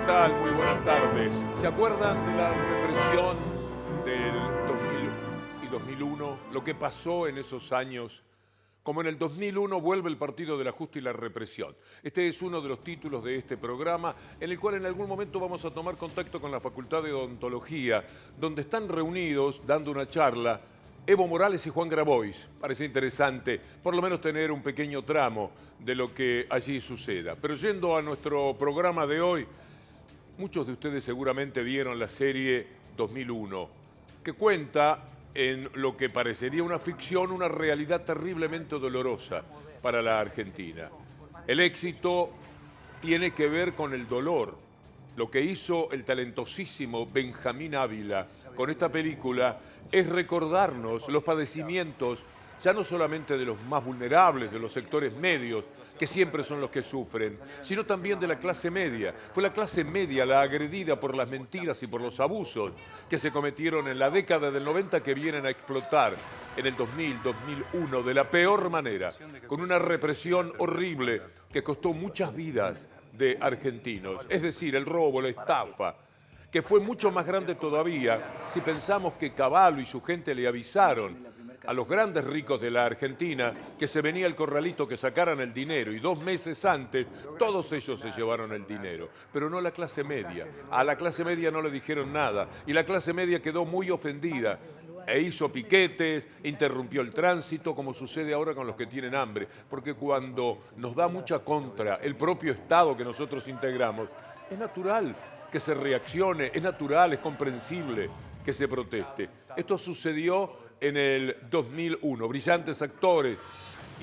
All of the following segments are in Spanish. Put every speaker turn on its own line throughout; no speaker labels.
tal? Muy buenas tardes. ¿Se acuerdan de la represión del 2000 y 2001? Lo que pasó en esos años. Como en el 2001 vuelve el Partido del Ajuste y la Represión. Este es uno de los títulos de este programa, en el cual en algún momento vamos a tomar contacto con la Facultad de Odontología, donde están reunidos dando una charla Evo Morales y Juan Grabois. Parece interesante, por lo menos tener un pequeño tramo de lo que allí suceda. Pero yendo a nuestro programa de hoy, muchos de ustedes seguramente vieron la serie 2001, que cuenta en lo que parecería una ficción, una realidad terriblemente dolorosa para la Argentina. El éxito tiene que ver con el dolor. Lo que hizo el talentosísimo Benjamín Ávila con esta película es recordarnos los padecimientos, ya no solamente de los más vulnerables, de los sectores medios, que siempre son los que sufren, sino también de la clase media. Fue la clase media la agredida por las mentiras y por los abusos que se cometieron en la década del 90 que vienen a explotar en el 2000, 2001 de la peor manera, con una represión horrible que costó muchas vidas de argentinos. Es decir, el robo, la estafa, que fue mucho más grande todavía si pensamos que Cavallo y su gente le avisaron a los grandes ricos de la Argentina que se venía el corralito, que sacaran el dinero, y 2 meses antes todos ellos se llevaron el dinero, pero no la clase media. A la clase media no le dijeron nada y la clase media quedó muy ofendida e hizo piquetes, interrumpió el tránsito, como sucede ahora con los que tienen hambre, porque cuando nos da mucha contra el propio Estado que nosotros integramos, es natural que se reaccione, es natural, es comprensible que se proteste. Esto sucedió en el 2001, brillantes actores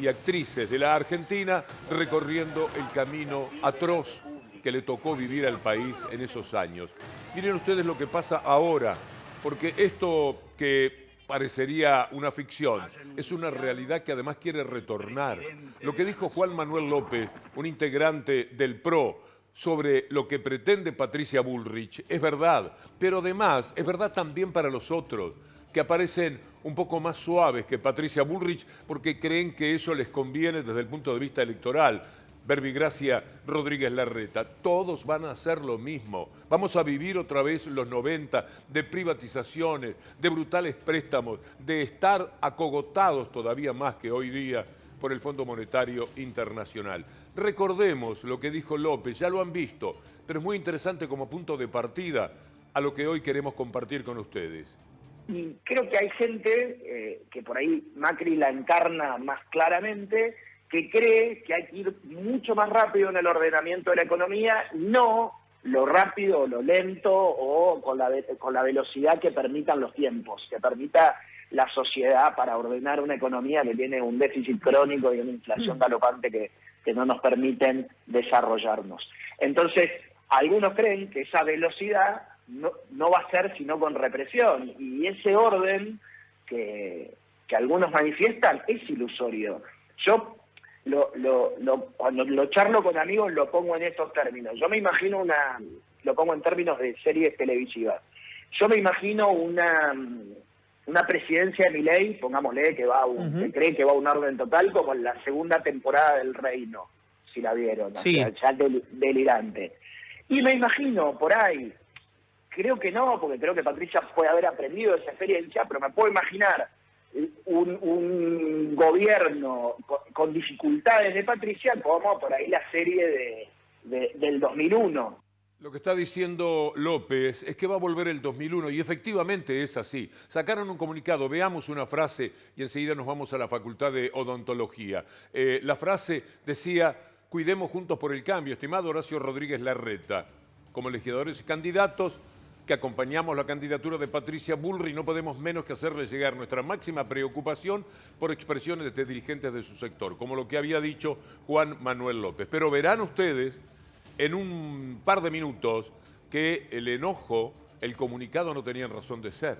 y actrices de la Argentina recorriendo el camino atroz que le tocó vivir al país en esos años. Miren ustedes lo que pasa ahora, porque esto que parecería una ficción es una realidad que además quiere retornar. Lo que dijo Juan Manuel López, un integrante del PRO, sobre lo que pretende Patricia Bullrich, es verdad, pero además es verdad también para los otros, que aparecen un poco más suaves que Patricia Bullrich porque creen que eso les conviene desde el punto de vista electoral. Verbigracia Rodríguez Larreta, todos van a hacer lo mismo. Vamos a vivir otra vez los 90 de privatizaciones, de brutales préstamos, de estar acogotados todavía más que hoy día por el Fondo Monetario Internacional. Recordemos lo que dijo López, ya lo han visto, pero es muy interesante como punto de partida a lo que hoy queremos compartir con ustedes.
Y creo que hay gente, que por ahí Macri la encarna más claramente, que cree que hay que ir mucho más rápido en el ordenamiento de la economía, no lo rápido o lo lento o con la velocidad que permitan los tiempos, que permita la sociedad para ordenar una economía que tiene un déficit crónico y una inflación galopante que no nos permiten desarrollarnos. Entonces, algunos creen que esa velocidad no va a ser sino con represión, y ese orden que algunos manifiestan es ilusorio. Yo cuando lo charlo con amigos lo pongo en estos términos. Yo me imagino lo pongo en términos de series televisivas. Yo me imagino una presidencia de Milei, pongámosle, que cree que va a un orden total, como en la segunda temporada del Reino, si la vieron,
Sí.
O sea, ya delirante. Y me imagino por ahí, creo que no, porque creo que Patricia puede haber aprendido esa experiencia, pero me puedo imaginar un gobierno con dificultades de Patricia, como por ahí la serie del 2001.
Lo que está diciendo López es que va a volver el 2001 y efectivamente es así. Sacaron un comunicado, veamos una frase y enseguida nos vamos a la Facultad de Odontología. La frase decía: cuidemos juntos por el cambio, estimado Horacio Rodríguez Larreta. Como legisladores y candidatos que acompañamos la candidatura de Patricia Bullrich, no podemos menos que hacerle llegar nuestra máxima preocupación por expresiones de dirigentes de su sector, como lo que había dicho Juan Manuel López. Pero verán ustedes en un par de minutos que el enojo, el comunicado no tenían razón de ser.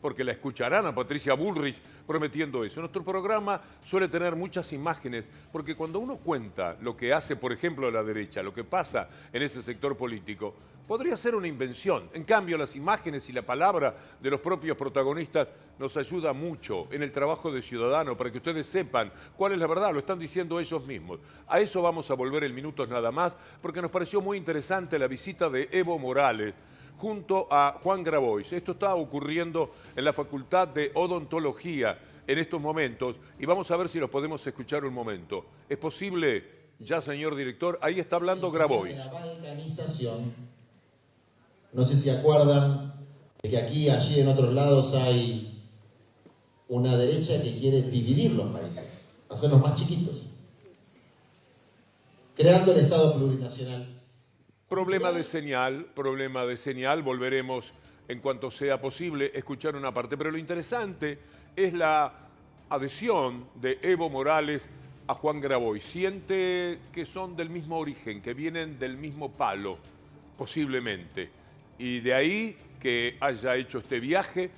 porque la escucharán a Patricia Bullrich prometiendo eso. Nuestro programa suele tener muchas imágenes, porque cuando uno cuenta lo que hace, por ejemplo, la derecha, lo que pasa en ese sector político, podría ser una invención. En cambio, las imágenes y la palabra de los propios protagonistas nos ayuda mucho en el trabajo de ciudadano para que ustedes sepan cuál es la verdad, lo están diciendo ellos mismos. A eso vamos a volver en minutos nada más, porque nos pareció muy interesante la visita de Evo Morales junto a Juan Grabois. Esto está ocurriendo en la Facultad de Odontología en estos momentos y vamos a ver si los podemos escuchar un momento. ¿Es posible ya, señor director? Ahí está hablando Grabois.
La balcanización, no sé si se acuerdan de que aquí, allí, en otros lados hay una derecha que quiere dividir los países, hacerlos más chiquitos, creando el Estado plurinacional.
Problema de señal, volveremos en cuanto sea posible escuchar una parte. Pero lo interesante es la adhesión de Evo Morales a Juan Grabois. Siente que son del mismo origen, que vienen del mismo palo, posiblemente. Y de ahí que haya hecho este viaje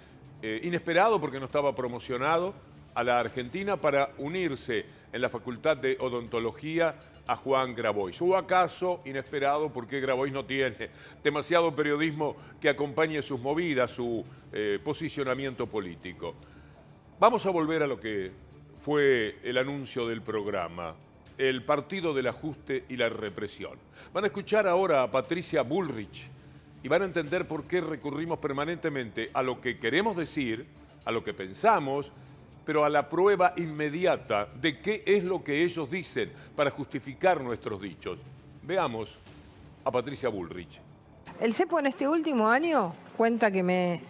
inesperado, porque no estaba promocionado, a la Argentina para unirse en la Facultad de Odontología a Juan Grabois. ¿O acaso inesperado porque Grabois no tiene demasiado periodismo que acompañe sus movidas, su posicionamiento político? Vamos a volver a lo que fue el anuncio del programa, el partido del ajuste y la represión. Van a escuchar ahora a Patricia Bullrich y van a entender por qué recurrimos permanentemente a lo que queremos decir, a lo que pensamos, pero a la prueba inmediata de qué es lo que ellos dicen para justificar nuestros dichos. Veamos a Patricia Bullrich.
El cepo en este último año, cuenta que me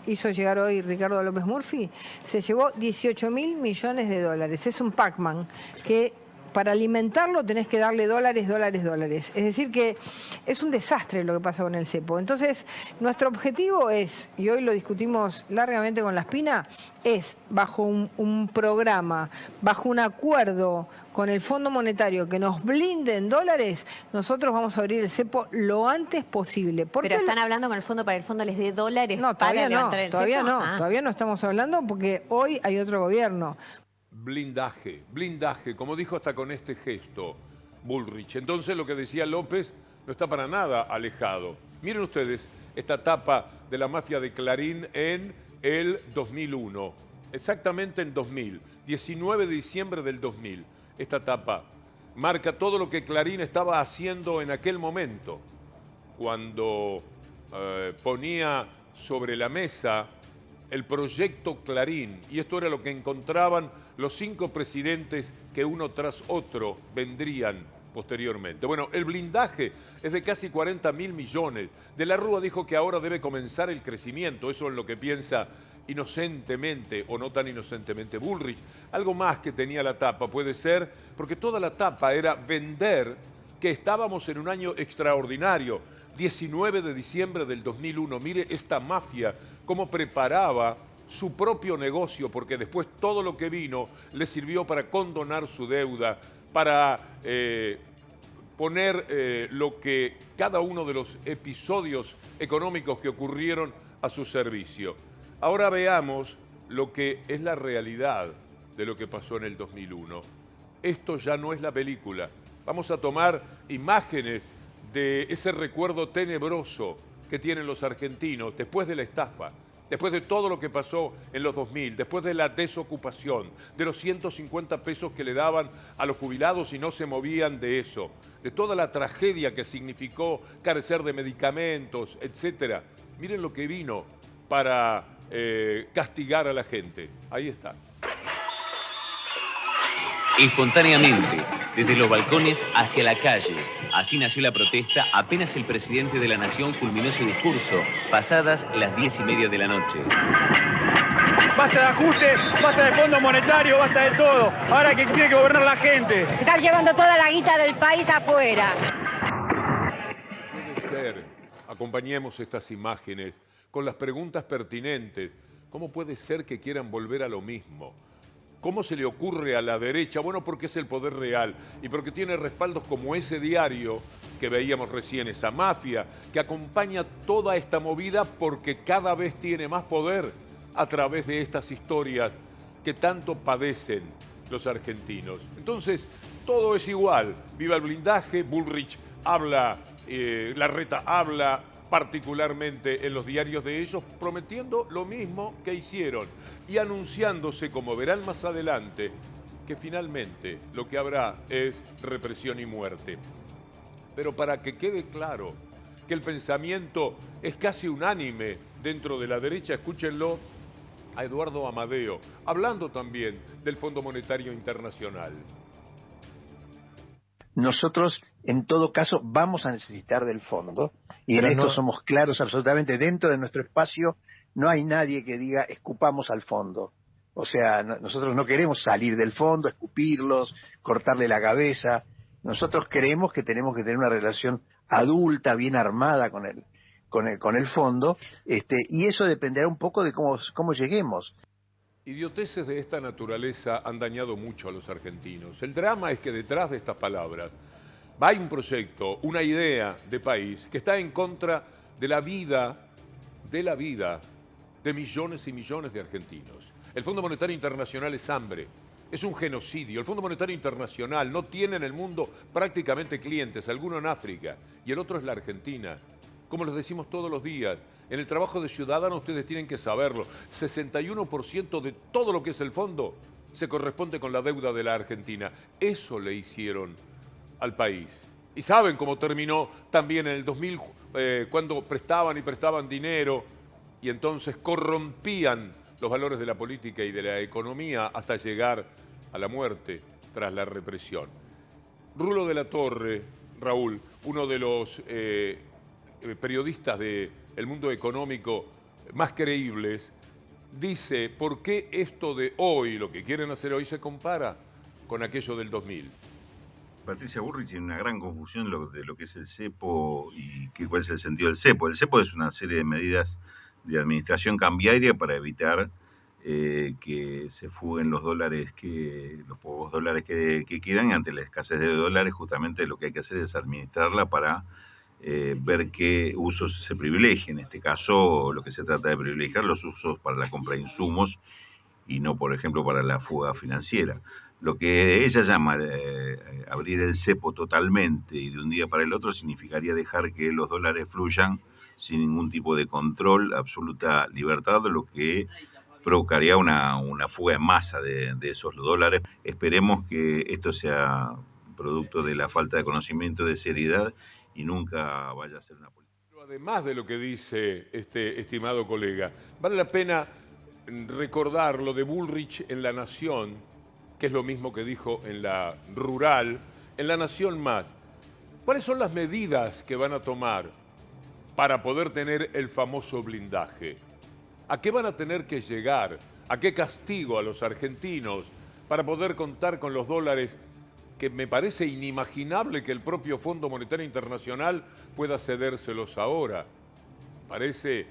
hizo llegar hoy Ricardo López Murphy, se llevó 18.000 millones de dólares. Es un Pac-Man que para alimentarlo tenés que darle dólares, dólares, dólares. Es decir que es un desastre lo que pasa con el cepo. Entonces, nuestro objetivo es, y hoy lo discutimos largamente con la Espina, es bajo un programa, bajo un acuerdo con el Fondo Monetario que nos blinde en dólares, nosotros vamos a abrir el cepo lo antes posible.
Pero están hablando con el fondo para que el fondo les dé dólares
no,
para
todavía
levantar el
todavía
cepo.
no, todavía no estamos hablando porque hoy hay otro gobierno.
Blindaje, como dijo hasta con este gesto Bullrich. Entonces lo que decía López no está para nada alejado. Miren ustedes esta tapa de la mafia de Clarín en el 2001, exactamente en 2000, 19 de diciembre del 2000. Esta tapa marca todo lo que Clarín estaba haciendo en aquel momento, cuando ponía sobre la mesa el proyecto Clarín, y esto era lo que encontraban los 5 presidentes que uno tras otro vendrían posteriormente. Bueno, el blindaje es de casi 40.000 millones. De la Rúa dijo que ahora debe comenzar el crecimiento, eso es lo que piensa inocentemente o no tan inocentemente Bullrich. Algo más que tenía la tapa puede ser, porque toda la tapa era vender que estábamos en un año extraordinario, 19 de diciembre del 2001. Mire esta mafia cómo preparaba su propio negocio, porque después todo lo que vino le sirvió para condonar su deuda, para poner lo que cada uno de los episodios económicos que ocurrieron a su servicio. Ahora veamos lo que es la realidad de lo que pasó en el 2001. Esto ya no es la película. Vamos a tomar imágenes de ese recuerdo tenebroso que tienen los argentinos después de la estafa, después de todo lo que pasó en los 2000, después de la desocupación, de los 150 pesos que le daban a los jubilados y no se movían de eso, de toda la tragedia que significó carecer de medicamentos, etc. Miren lo que vino para castigar a la gente. Ahí está.
Espontáneamente, desde los balcones hacia la calle. Así nació la protesta apenas el presidente de la Nación culminó su discurso, pasadas las 10:30 de la noche.
Basta de ajuste, basta de Fondo Monetario, basta de todo. Ahora que tiene que gobernar la gente.
Están llevando toda la guita del país afuera.
Puede ser, acompañemos estas imágenes con las preguntas pertinentes. ¿Cómo puede ser que quieran volver a lo mismo? ¿Cómo se le ocurre a la derecha? Bueno, porque es el poder real y porque tiene respaldos como ese diario que veíamos recién, esa mafia que acompaña toda esta movida porque cada vez tiene más poder a través de estas historias que tanto padecen los argentinos. Entonces, todo es igual. Viva el blindaje, Bullrich habla, Larreta habla particularmente en los diarios de ellos, prometiendo lo mismo que hicieron y anunciándose, como verán más adelante, que finalmente lo que habrá es represión y muerte. Pero para que quede claro que el pensamiento es casi unánime dentro de la derecha, escúchenlo a Eduardo Amadeo, hablando también del Fondo Monetario Internacional.
Nosotros, en todo caso, vamos a necesitar del fondo, y en esto somos claros absolutamente. Dentro de nuestro espacio no hay nadie que diga escupamos al fondo. O sea, nosotros no queremos salir del fondo, escupirlos, cortarle la cabeza. Nosotros creemos que tenemos que tener una relación adulta, bien armada con el fondo, y eso dependerá un poco de cómo lleguemos.
Idioteces de esta naturaleza han dañado mucho a los argentinos. El drama es que detrás de estas palabras hay un proyecto, una idea de país que está en contra de la vida de millones y millones de argentinos. El Fondo Monetario Internacional es hambre, es un genocidio. El Fondo Monetario Internacional no tiene en el mundo prácticamente clientes, alguno en África y el otro es la Argentina. Como les decimos todos los días, en el trabajo de Ciudadano ustedes tienen que saberlo, 61% de todo lo que es el fondo se corresponde con la deuda de la Argentina. Eso le hicieron al país. Y saben cómo terminó también en el 2000, cuando prestaban y prestaban dinero y entonces corrompían los valores de la política y de la economía hasta llegar a la muerte tras la represión. Rulo de la Torre, Raúl, uno de los periodistas del mundo económico más creíbles, dice por qué esto de hoy, lo que quieren hacer hoy, se compara con aquello del 2000.
Patricia Bullrich tiene una gran confusión de lo que es el cepo y cuál es el sentido del cepo. El cepo es una serie de medidas de administración cambiaria para evitar que se fuguen los dólares, los pocos dólares que quedan, y ante la escasez de dólares justamente lo que hay que hacer es administrarla para ver qué usos se privilegian. En este caso lo que se trata de privilegiar los usos para la compra de insumos y no, por ejemplo, para la fuga financiera. Lo que ella llama abrir el cepo totalmente y de un día para el otro significaría dejar que los dólares fluyan sin ningún tipo de control, absoluta libertad, lo que provocaría una fuga en masa de esos dólares. Esperemos que esto sea producto de la falta de conocimiento, de seriedad, y nunca vaya a ser una política.
Además de lo que dice este estimado colega, vale la pena recordar lo de Bullrich en La Nación, que es lo mismo que dijo en la Rural, en La Nación Más. ¿Cuáles son las medidas que van a tomar para poder tener el famoso blindaje? ¿A qué van a tener que llegar? ¿A qué castigo a los argentinos para poder contar con los dólares que me parece inimaginable que el propio Fondo Monetario Internacional pueda cedérselos ahora? Parece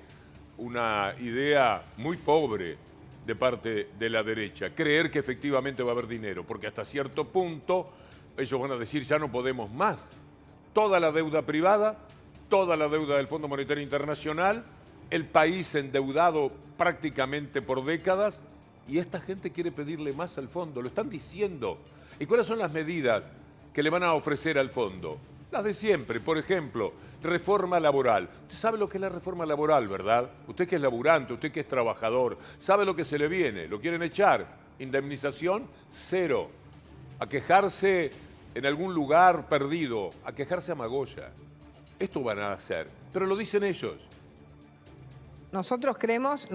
una idea muy pobre de parte de la derecha, creer que efectivamente va a haber dinero, porque hasta cierto punto ellos van a decir ya no podemos más. Toda la deuda privada, toda la deuda del Fondo Monetario Internacional, el país endeudado prácticamente por décadas, y esta gente quiere pedirle más al fondo, lo están diciendo. ¿Y cuáles son las medidas que le van a ofrecer al fondo? Las de siempre, por ejemplo, reforma laboral. Usted sabe lo que es la reforma laboral, ¿verdad? Usted que es laburante, usted que es trabajador, sabe lo que se le viene. ¿Lo quieren echar? Indemnización, cero. A quejarse en algún lugar perdido, a quejarse a Magoya. Esto van a hacer, pero lo dicen ellos.
Nosotros creemos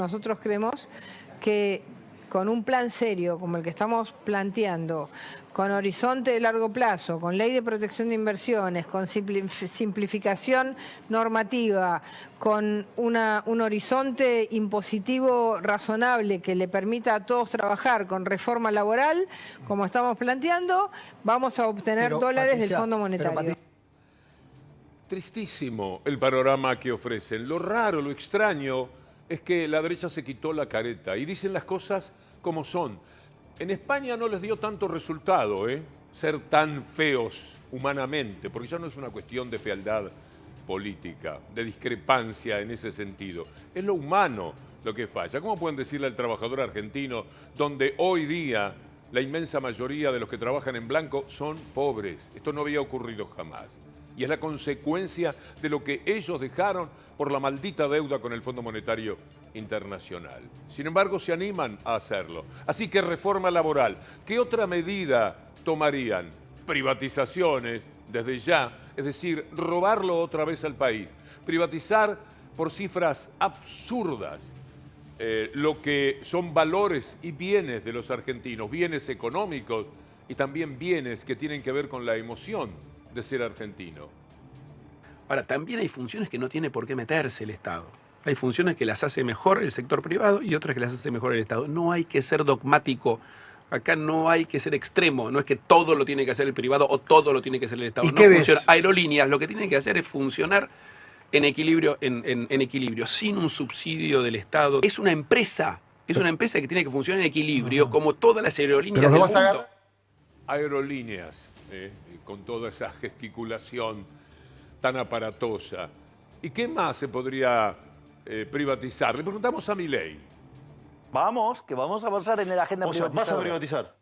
que con un plan serio como el que estamos planteando, con horizonte de largo plazo, con ley de protección de inversiones, con simplificación normativa, con un horizonte impositivo razonable que le permita a todos trabajar, con reforma laboral, como estamos planteando, vamos a obtener dólares del Fondo Monetario.
Tristísimo el panorama que ofrecen. Lo raro, lo extraño, es que la derecha se quitó la careta y dicen las cosas como son. En España no les dio tanto resultado, ser tan feos humanamente, porque ya no es una cuestión de fealdad política, de discrepancia en ese sentido. Es lo humano lo que falla. ¿Cómo pueden decirle al trabajador argentino, donde hoy día la inmensa mayoría de los que trabajan en blanco son pobres? Esto no había ocurrido jamás. Y es la consecuencia de lo que ellos dejaron por la maldita deuda con el Fondo Monetario Internacional. Sin embargo, se animan a hacerlo. Así que reforma laboral. ¿Qué otra medida tomarían? Privatizaciones, desde ya, es decir, robarlo otra vez al país. Privatizar por cifras absurdas lo que son valores y bienes de los argentinos, bienes económicos y también bienes que tienen que ver con la emoción de ser argentino.
Ahora, también hay funciones que no tiene por qué meterse el Estado. Hay funciones que las hace mejor el sector privado y otras que las hace mejor el Estado. No hay que ser dogmático. Acá no hay que ser extremo. No es que todo lo tiene que hacer el privado o todo lo tiene que hacer el Estado.
¿Y qué ves?
Aerolíneas lo que tienen que hacer es funcionar en equilibrio, en equilibrio, sin un subsidio del Estado. Es una empresa que tiene que funcionar en equilibrio, como todas las aerolíneas
Pero
del
no vas a
mundo.
Aerolíneas, con toda esa gesticulación tan aparatosa. ¿Y qué más se podría privatizar? Le preguntamos a Milei.
Vamos, que vamos a avanzar en la agenda privatizadora.
¿Vas a privatizar?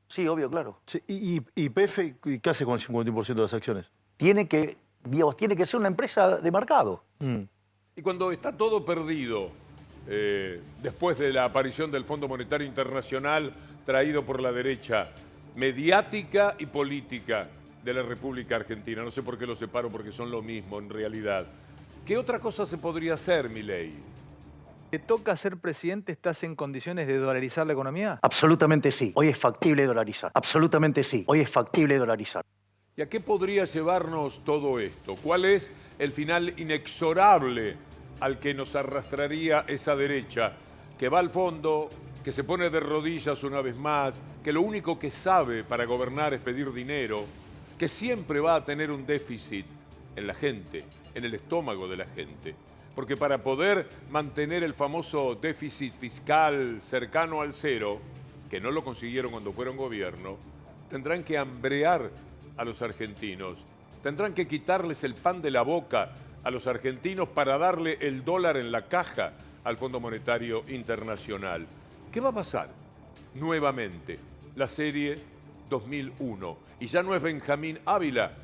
Sí, obvio, claro.
Sí, ¿Y YPF qué hace con el 51% de las acciones?
Tiene que ser una empresa de mercado.
Y cuando está todo perdido, después de la aparición del Fondo Monetario Internacional traído por la derecha mediática y política de la República Argentina, no sé por qué lo separo porque son lo mismo en realidad, ¿qué otra cosa se podría hacer, Milei?
¿Te toca ser presidente? ¿Estás en condiciones de dolarizar la economía?
Absolutamente sí. Hoy es factible dolarizar. Absolutamente sí. Hoy es factible dolarizar.
¿Y a qué podría llevarnos todo esto? ¿Cuál es el final inexorable al que nos arrastraría esa derecha que va al fondo, que se pone de rodillas una vez más, que lo único que sabe para gobernar es pedir dinero, que siempre va a tener un déficit en la gente, en el estómago de la gente? Porque para poder mantener el famoso déficit fiscal cercano al cero, que no lo consiguieron cuando fueron gobierno, tendrán que hambrear a los argentinos, tendrán que quitarles el pan de la boca a los argentinos para darle el dólar en la caja al Fondo Monetario Internacional. ¿Qué va a pasar? Nuevamente, la serie 2001. Y ya no es Benjamín Ávila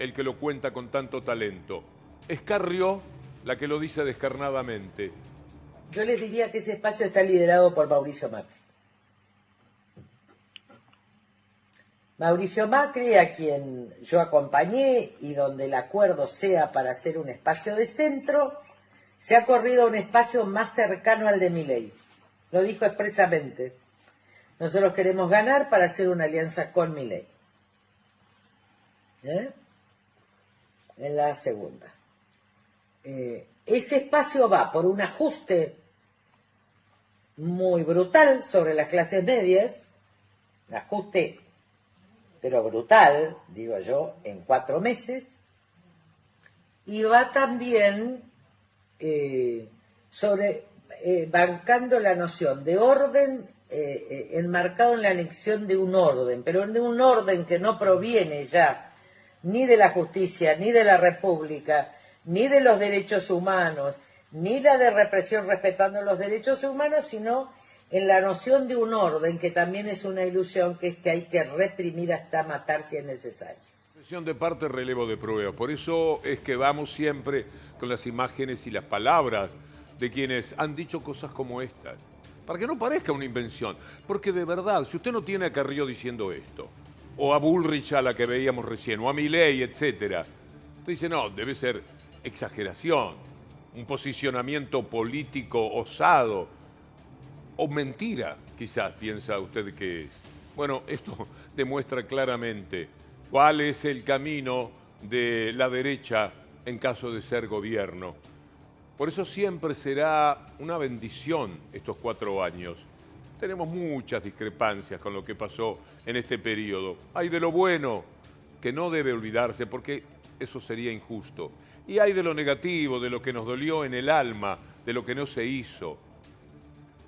el que lo cuenta con tanto talento. Es Carrió la que lo dice descarnadamente.
Yo les diría que ese espacio está liderado por Mauricio Macri. Mauricio Macri, a quien yo acompañé y donde el acuerdo sea para hacer un espacio de centro, se ha corrido a un espacio más cercano al de Milei. Lo dijo expresamente. Nosotros queremos ganar para hacer una alianza con Milei. En la segunda. Ese espacio va por un ajuste muy brutal sobre las clases medias, un ajuste pero brutal, digo yo, en 4 meses, y va también bancando la noción de orden enmarcado en la anexión de un orden, pero de un orden que no proviene ya ni de la justicia, ni de la república, ni de los derechos humanos, ni la de represión respetando los derechos humanos, sino en la noción de un orden que también es una ilusión, que es que hay que reprimir hasta matar si es necesario.
Presión de parte, relevo de prueba. Por eso es que vamos siempre con las imágenes y las palabras de quienes han dicho cosas como estas, para que no parezca una invención. Porque de verdad, si usted no tiene a Carrió diciendo esto, o a Bullrich, a la que veíamos recién, o a Milei, etcétera, usted dice, no, debe ser exageración, un posicionamiento político osado, o mentira, quizás piensa usted que es. Bueno, esto demuestra claramente cuál es el camino de la derecha en caso de ser gobierno. Por eso siempre será una bendición estos 4 años. Tenemos muchas discrepancias con lo que pasó en este periodo. Hay de lo bueno, que no debe olvidarse, porque eso sería injusto. Y hay de lo negativo, de lo que nos dolió en el alma, de lo que no se hizo.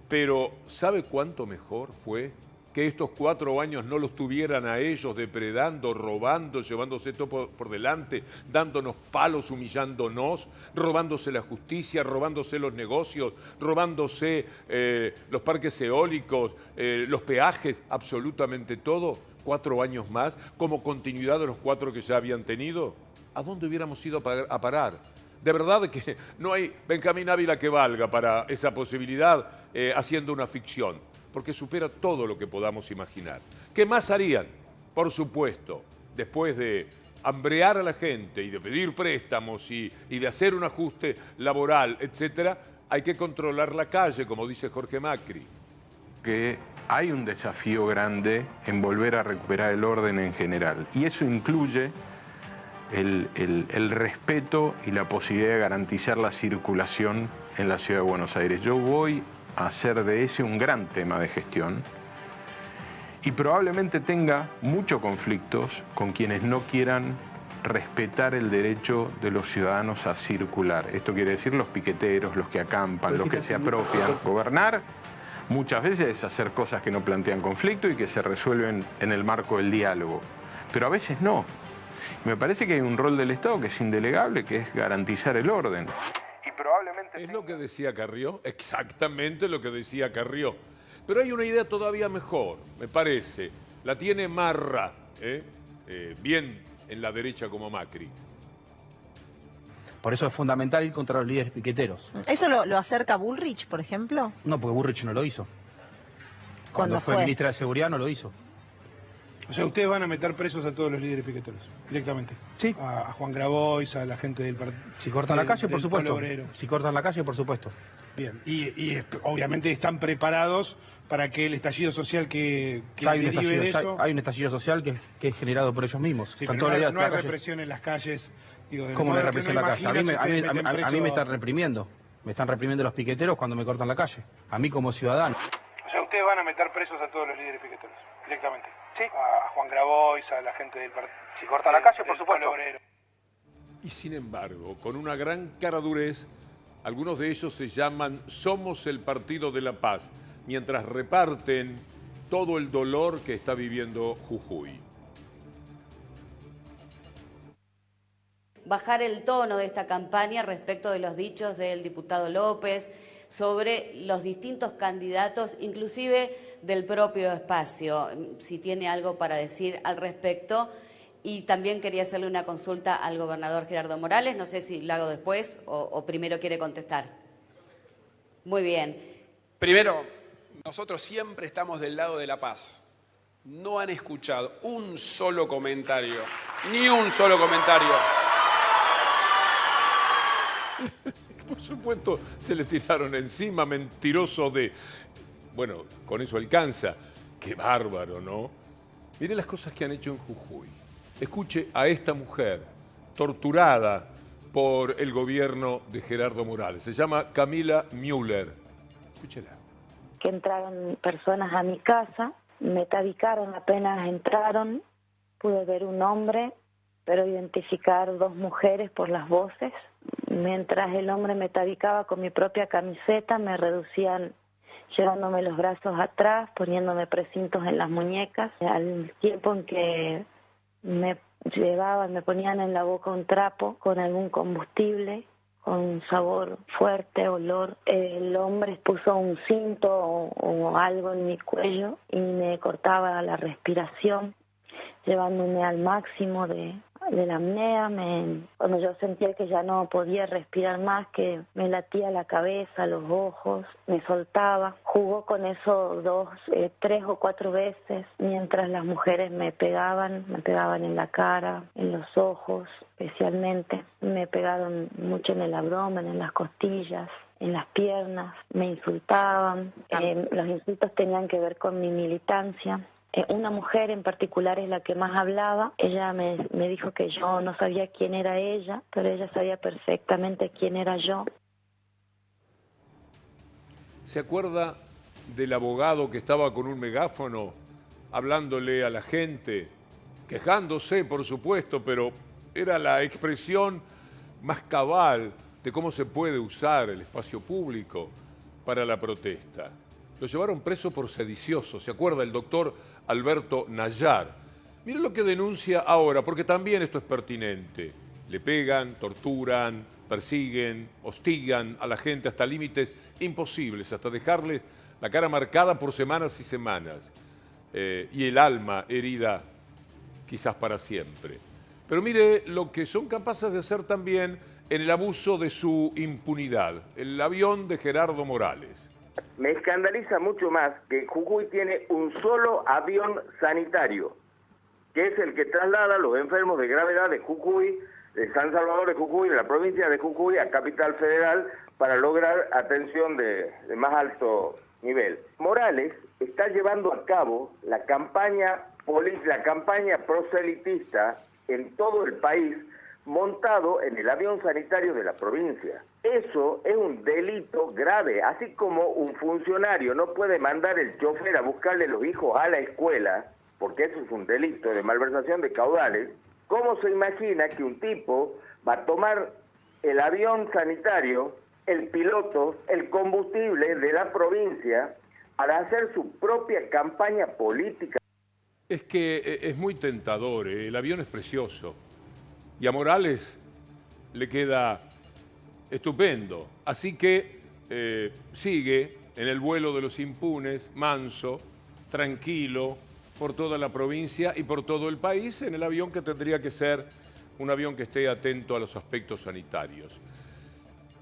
Pero ¿sabe cuánto mejor fue que estos 4 años no los tuvieran a ellos depredando, robando, llevándose todo por delante, dándonos palos, humillándonos, robándose la justicia, robándose los negocios, robándose los parques eólicos, los peajes, absolutamente todo? 4 años más, como continuidad de los 4 que ya habían tenido. ¿A dónde hubiéramos ido a parar? De verdad que no hay Benjamín Ávila que valga para esa posibilidad haciendo una ficción, porque supera todo lo que podamos imaginar. ¿Qué más harían? Por supuesto, después de hambrear a la gente y de pedir préstamos y de hacer un ajuste laboral, etcétera, hay que controlar la calle, como dice Jorge Macri.
Que hay un desafío grande en volver a recuperar el orden en general, y eso incluye el respeto y la posibilidad de garantizar la circulación en la ciudad de Buenos Aires. Yo voy a hacer de ese un gran tema de gestión y probablemente tenga muchos conflictos con quienes no quieran respetar el derecho de los ciudadanos a circular. Esto quiere decir los piqueteros, los que acampan, los que se apropian. Gobernar muchas veces es hacer cosas que no plantean conflicto y que se resuelven en el marco del diálogo, pero a veces no. Me parece que hay un rol del Estado que es indelegable, que es garantizar el orden.
Y probablemente es lo que decía Carrió, exactamente lo que decía Carrió. Pero hay una idea todavía mejor, me parece. La tiene Marra, bien en la derecha como Macri.
Por eso es fundamental ir contra los líderes piqueteros.
¿Eso lo acerca Bullrich, por ejemplo?
No, porque Bullrich no lo hizo.
Cuando
fue ministra de Seguridad no lo hizo.
O sea, ustedes van a meter presos a todos los líderes piqueteros, directamente.
Sí.
A Juan Grabois, a la gente del partido.
Si cortan la calle, por supuesto. Si cortan la calle, por supuesto.
Bien. Y obviamente están preparados para que el estallido social que derive de eso...
Hay un estallido social que es generado por ellos mismos.
Sí, pero no hay represión en las calles. Digo,
¿Cómo no hay represión en la calle? A mí me están reprimiendo. Me están reprimiendo los piqueteros cuando me cortan la calle. A mí como ciudadano.
O sea, ustedes van a meter presos a todos los líderes piqueteros, directamente. Sí. A Juan Grabois, a la gente del partido.
Si cortan la calle, por supuesto.
Y sin embargo, con una gran caradurez, algunos de ellos se llaman Somos el Partido de la Paz, mientras reparten todo el dolor que está viviendo Jujuy.
Bajar el tono de esta campaña respecto de los dichos del diputado López sobre los distintos candidatos, inclusive del propio espacio, si tiene algo para decir al respecto. Y también quería hacerle una consulta al gobernador Gerardo Morales, no sé si lo hago después o primero quiere contestar. Muy bien.
Primero, nosotros siempre estamos del lado de la paz. No han escuchado un solo comentario, ni un solo comentario.
Por supuesto, se le tiraron encima, mentiroso de... Bueno, con eso alcanza. Qué bárbaro, ¿no? Mire las cosas que han hecho en Jujuy. Escuche a esta mujer torturada por el gobierno de Gerardo Morales. Se llama Camila Müller. Escúchela.
Que entraron personas a mi casa, me tabicaron apenas entraron, pude ver un hombre, pero identificar 2 mujeres por las voces. Mientras el hombre me tabicaba con mi propia camiseta, me reducían llevándome los brazos atrás, poniéndome precintos en las muñecas. Al tiempo en que me llevaban, me ponían en la boca un trapo con algún combustible, con un sabor fuerte, olor. El hombre puso un cinto o algo en mi cuello y me cortaba la respiración, llevándome al máximo de la apnea. Cuando yo sentía que ya no podía respirar más, que me latía la cabeza, los ojos, me soltaba. Jugó con eso 3 o 4 veces, mientras las mujeres me pegaban en la cara, en los ojos especialmente. Me pegaron mucho en el abdomen, en las costillas, en las piernas, me insultaban. Los insultos tenían que ver con mi militancia. Una mujer en particular es la que más hablaba. Ella me dijo que yo no sabía quién era ella, pero ella sabía perfectamente quién era yo.
¿Se acuerda del abogado que estaba con un megáfono hablándole a la gente, quejándose, por supuesto, pero era la expresión más cabal de cómo se puede usar el espacio público para la protesta? lo llevaron preso por sedicioso. ¿Se acuerda? El doctor Alberto Nayar. Miren lo que denuncia ahora, porque también esto es pertinente. Le pegan, torturan, persiguen, hostigan a la gente hasta límites imposibles, hasta dejarles la cara marcada por semanas y semanas y el alma herida quizás para siempre. Pero mire lo que son capaces de hacer también en el abuso de su impunidad, el avión de Gerardo Morales.
Me escandaliza mucho más que Jujuy tiene un solo avión sanitario, que es el que traslada a los enfermos de gravedad de Jujuy, de San Salvador de Jujuy, de la provincia de Jujuy, a Capital Federal, para lograr atención de más alto nivel. Morales está llevando a cabo la campaña proselitista en todo el país, montado en el avión sanitario de la provincia. Eso es un delito grave, así como un funcionario no puede mandar el chofer a buscarle los hijos a la escuela, porque eso es un delito de malversación de caudales. ¿Cómo se imagina que un tipo va a tomar el avión sanitario, el piloto, el combustible de la provincia para hacer su propia campaña política?
Es que es muy tentador, el avión es precioso y a Morales le queda estupendo. Así que sigue en el vuelo de los impunes, manso, tranquilo, por toda la provincia y por todo el país, en el avión que tendría que ser un avión que esté atento a los aspectos sanitarios.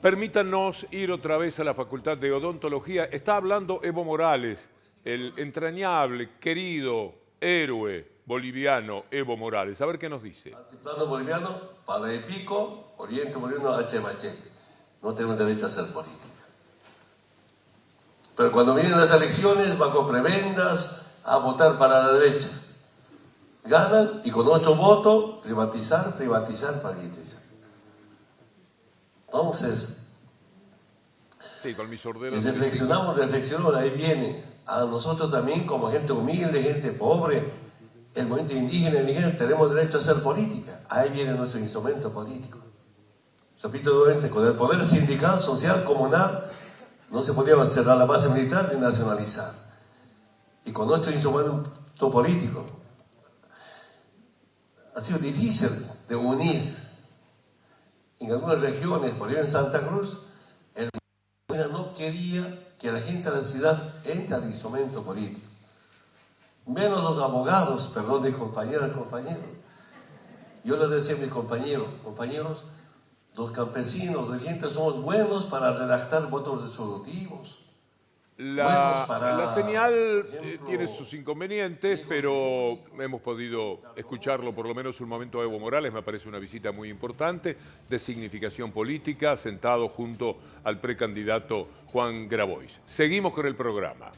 Permítanos ir otra vez a la Facultad de Odontología. Está hablando Evo Morales, el entrañable, querido héroe boliviano Evo Morales. A ver qué nos dice.
Altiplano boliviano, Pala de Pico, Oriente boliviano, H. Machete. No tenemos derecho a hacer política. Pero cuando vienen las elecciones, bajo prebendas, a votar para la derecha. Ganan y con 8 votos, privatizar, privatizar. Entonces,
sí, con mis
y
ordenos
reflexionamos, ahí viene. A nosotros también, como gente humilde, gente pobre, el movimiento indígena, tenemos derecho a hacer política. Ahí viene nuestro instrumento político. Repito nuevamente, con el poder sindical, social, comunal, no se podía cerrar la base militar ni nacionalizar. Y con nuestro instrumento político, ha sido difícil de unir. En algunas regiones, por ejemplo en Santa Cruz, el gobierno no quería que la gente de la ciudad entre al instrumento político. Menos los abogados, perdón, de compañeros. Yo le decía a mis compañeros, los campesinos, la gente, somos buenos para redactar votos resolutivos.
La señal tiene sus inconvenientes, pero hemos podido escucharlo por lo menos un momento a Evo Morales. Me parece una visita muy importante, de significación política, sentado junto al precandidato Juan Grabois. Seguimos con el programa.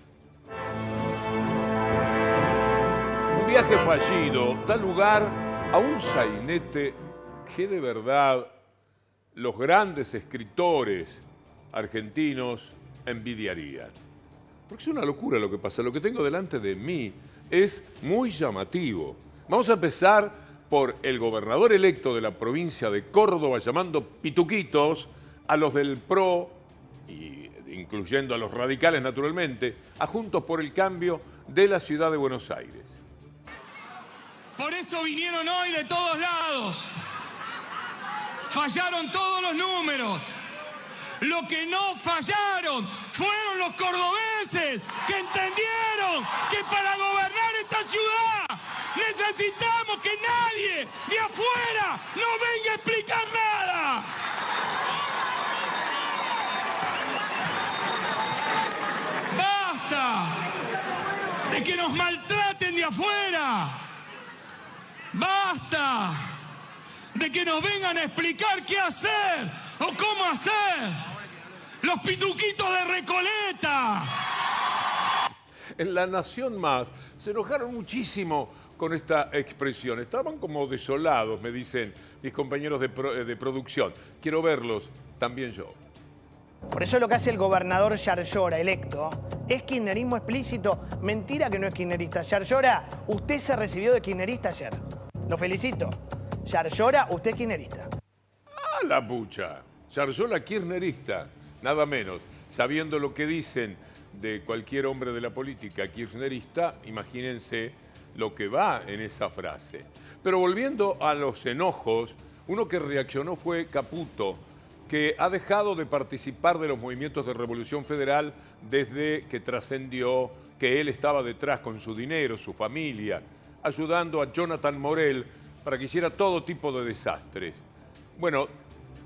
Un viaje fallido da lugar a un sainete que de verdad los grandes escritores argentinos envidiarían. Porque es una locura lo que pasa. Lo que tengo delante de mí es muy llamativo. Vamos a empezar por el gobernador electo de la provincia de Córdoba, llamando pituquitos a los del PRO, incluyendo a los radicales naturalmente, a Juntos por el Cambio de la ciudad de Buenos Aires.
Por eso vinieron hoy de todos lados. Fallaron todos los números. Lo que no fallaron fueron los cordobeses que entendieron que para gobernar esta ciudad necesitamos que nadie de afuera nos venga a explicar nada. Basta de que nos maltraten de afuera. Basta de que nos vengan a explicar qué hacer o cómo hacer. Los pituquitos de Recoleta.
En La Nación Más se enojaron muchísimo con esta expresión. Estaban como desolados, me dicen mis compañeros de producción. Quiero verlos, también yo.
Por eso lo que hace el gobernador Yarlora, electo, es kirchnerismo explícito. Mentira que no es kirchnerista. Yarlora, usted se recibió de kirchnerista ayer. Lo felicito. Yarlora, usted es kirchnerista.
¡Ah, la pucha! Yarlora kirchnerista, nada menos. Sabiendo lo que dicen de cualquier hombre de la política kirchnerista, imagínense lo que va en esa frase. Pero volviendo a los enojos, uno que reaccionó fue Caputo, que ha dejado de participar de los movimientos de Revolución Federal desde que trascendió que él estaba detrás con su dinero, su familia, ayudando a Jonathan Morel para que hiciera todo tipo de desastres. Bueno,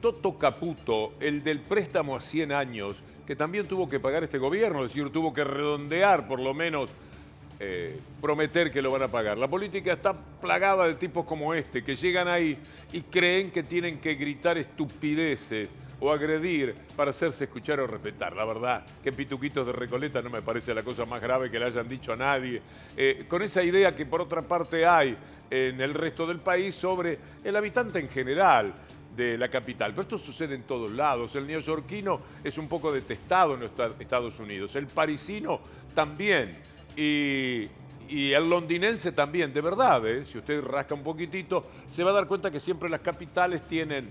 Toto Caputo, el del préstamo a 100 años, que también tuvo que pagar este gobierno, es decir, tuvo que redondear por lo menos, prometer que lo van a pagar. La política está plagada de tipos como este, que llegan ahí y creen que tienen que gritar estupideces o agredir para hacerse escuchar o respetar. La verdad que Pituquitos de Recoleta no me parece la cosa más grave que le hayan dicho a nadie. Con esa idea que por otra parte hay en el resto del país sobre el habitante en general de la capital. Pero esto sucede en todos lados. El neoyorquino es un poco detestado en los Estados Unidos. El parisino también. Y el londinense también. De verdad, si usted rasca un poquitito, se va a dar cuenta que siempre las capitales tienen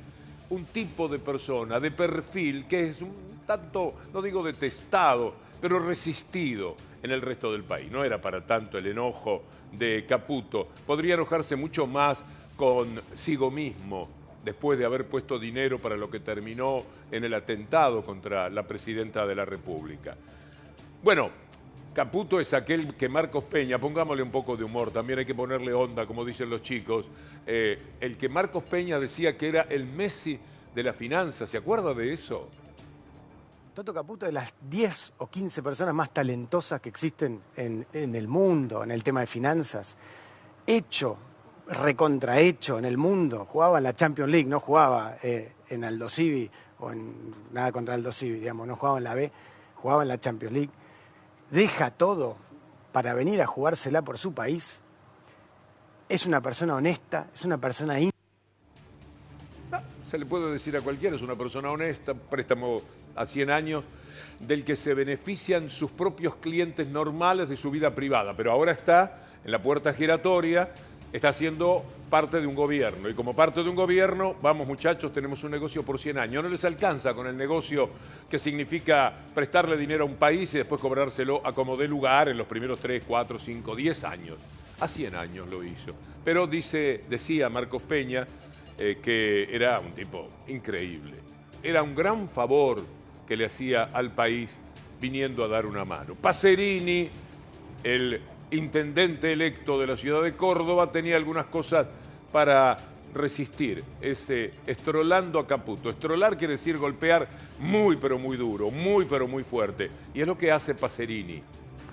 un tipo de persona, de perfil, que es un tanto, no digo detestado, pero resistido en el resto del país. No era para tanto el enojo de Caputo. Podría enojarse mucho más consigo mismo, después de haber puesto dinero para lo que terminó en el atentado contra la presidenta de la República. Bueno, Caputo es aquel que Marcos Peña, pongámosle un poco de humor, también hay que ponerle onda, como dicen los chicos, el que Marcos Peña decía que era el Messi de la finanza, ¿se acuerda de eso?
Toto Caputo es de las 10 o 15 personas más talentosas que existen en el mundo, en el tema de finanzas. Hecho, recontrahecho en el mundo. Jugaba en la Champions League, no jugaba en Aldo Civi, o en nada contra Aldo Civi, digamos, no jugaba en la B, jugaba en la Champions League. Deja todo para venir a jugársela por su país. Es una persona honesta, es una persona
se le puede decir a cualquiera, es una persona honesta, préstamo a 100 años, del que se benefician sus propios clientes normales de su vida privada, pero ahora está en la puerta giratoria, está siendo parte de un gobierno, y como parte de un gobierno, vamos muchachos, tenemos un negocio por 100 años, no les alcanza con el negocio que significa prestarle dinero a un país y después cobrárselo a como dé lugar en los primeros 3, 4, 5, 10 años. A 100 años lo hizo. Pero decía Marcos Peña que era un tipo increíble. Era un gran favor que le hacía al país viniendo a dar una mano. Pacerini, el intendente electo de la ciudad de Córdoba, tenía algunas cosas para resistir ese estrolando a Caputo. Estrolar quiere decir golpear muy pero muy duro, muy pero muy fuerte. Y es lo que hace Pacerini.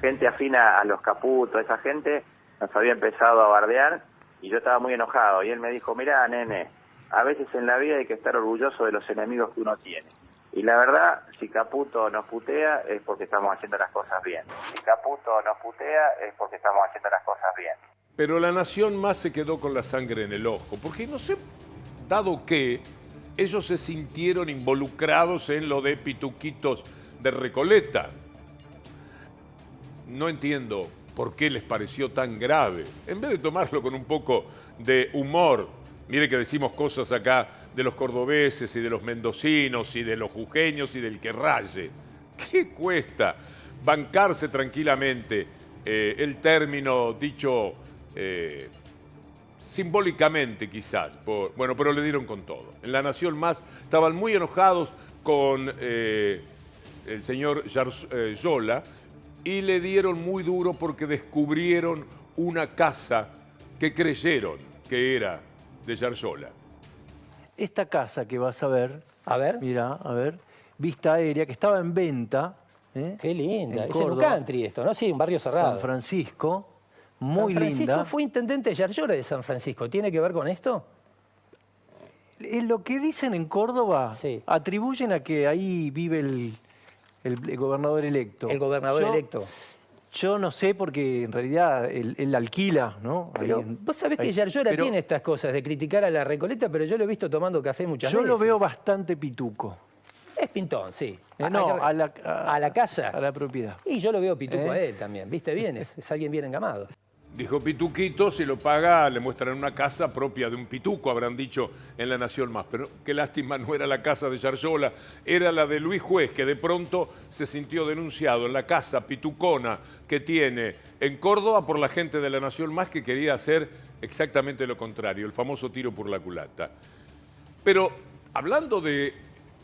Gente afina a los Caputo, esa gente nos había empezado a bardear y yo estaba muy enojado. Y él me dijo, mirá, nene, a veces en la vida hay que estar orgulloso de los enemigos que uno tiene. Y la verdad, si Caputo nos putea es porque estamos haciendo las cosas bien. Si Caputo nos putea es porque estamos haciendo las cosas bien.
Pero la Nación Más se quedó con la sangre en el ojo, porque no sé, dado que ellos se sintieron involucrados en lo de Pituquitos de Recoleta. No entiendo por qué les pareció tan grave. En vez de tomarlo con un poco de humor, mire que decimos cosas acá de los cordobeses y de los mendocinos y de los jujeños y del que raye. ¿Qué cuesta bancarse tranquilamente el término dicho simbólicamente quizás? Bueno, pero le dieron con todo. En La Nación Más estaban muy enojados con el señor Yarzola y le dieron muy duro porque descubrieron una casa que creyeron que era de Yarzola.
Esta casa que vas a ver, mira, a ver, vista aérea, que estaba en venta.
Qué linda, es en un
Córdoba,
country esto, ¿no? Sí, un barrio cerrado.
San Francisco, muy
San Francisco
linda.
Fue intendente de Yarzola de San Francisco, ¿tiene que ver con esto?
Lo que dicen en Córdoba, atribuyen a que ahí vive el gobernador electo.
El gobernador electo.
Yo no sé porque en realidad él alquila, ¿no?
Pero vos sabés que Yarzola tiene estas cosas de criticar a la Recoleta, pero yo lo he visto tomando café muchas veces.
Yo lo veo bastante pituco.
Es pintón, sí.
No,
a la casa.
A la propiedad.
Y yo lo veo pituco a él también, ¿viste bien? Es alguien bien engamado.
Dijo Pituquito, si lo paga, le muestran una casa propia de un pituco, habrán dicho en La Nación Más. Pero qué lástima, no era la casa de Yarlora, era la de Luis Juez, que de pronto se sintió denunciado en la casa pitucona que tiene en Córdoba por la gente de La Nación Más, que quería hacer exactamente lo contrario, el famoso tiro por la culata. Pero hablando de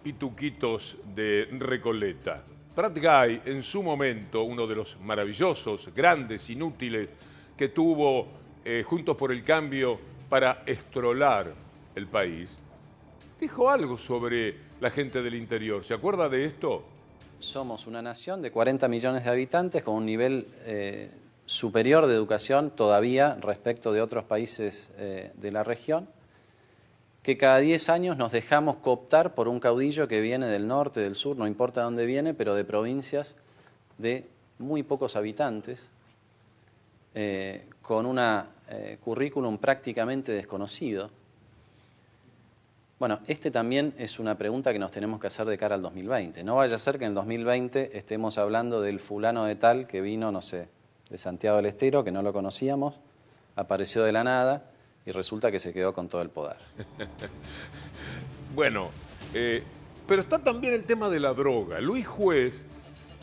pituquitos de Recoleta, Prat Gay, en su momento, uno de los maravillosos, grandes, inútiles, que tuvo Juntos por el Cambio para estrolar el país, dijo algo sobre la gente del interior. ¿Se acuerda de esto?
Somos una nación de 40 millones de habitantes con un nivel superior de educación todavía respecto de otros países de la región, que cada 10 años nos dejamos cooptar por un caudillo que viene del norte, del sur, no importa dónde viene, pero de provincias de muy pocos habitantes, con un currículum prácticamente desconocido. Bueno, también es una pregunta que nos tenemos que hacer de cara al 2020. No vaya a ser que en el 2020 estemos hablando del fulano de tal que vino, no sé, de Santiago del Estero, que no lo conocíamos, apareció de la nada y resulta que se quedó con todo el poder.
Bueno, pero está también el tema de la droga. Luis Juez,